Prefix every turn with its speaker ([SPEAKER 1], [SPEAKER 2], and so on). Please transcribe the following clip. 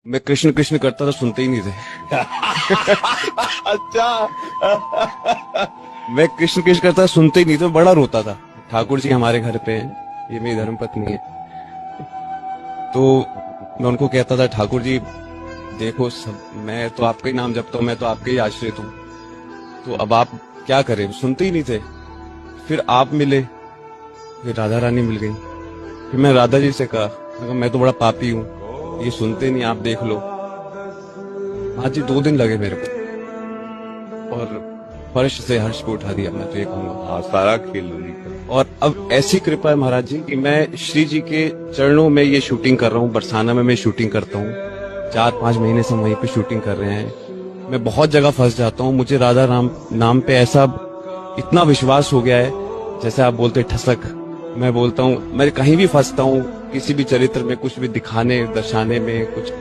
[SPEAKER 1] मैं कृष्ण कृष्ण करता था, सुनते ही नहीं थे।
[SPEAKER 2] अच्छा।
[SPEAKER 1] मैं कृष्ण कृष्ण करता था, सुनते ही नहीं थे, मैं बड़ा रोता था। ठाकुर जी हमारे घर पे हैं, ये मेरी धर्मपत्नी है। तो मैं उनको कहता था, ठाकुर जी देखो, सब मैं तो आपका ही नाम जपता हूँ, मैं तो आपके ही आश्रित हूँ, तो अब आप क्या करें। सुनते ही नहीं थे। फिर आप मिले, फिर राधा रानी मिल गई। फिर मैं राधा जी से कहा, मैं तो बड़ा पापी हूँ, ये सुनते नहीं, आप देख लो। हाँ जी, 2 दिन लगे मेरे को, और फर्श से हर्ष को उठा दिया, मैं तो ये कहूंगा।
[SPEAKER 2] हाँ, सारा खेल उन्हीं का।
[SPEAKER 1] और अब ऐसी कृपा है महाराज जी कि मैं श्री जी के चरणों में ये शूटिंग कर रहा हूँ। बरसाना में मैं शूटिंग करता हूँ, 4-5 महीने से हम वहीं पे शूटिंग कर रहे हैं। मैं बहुत जगह फंस जाता हूँ, मुझे राधा राम नाम पे ऐसा इतना विश्वास हो गया है, जैसे आप बोलते ठसक। मैं बोलता हूँ, मैं कहीं भी फंसता हूँ, किसी भी चरित्र में कुछ भी दिखाने दर्शाने में कुछ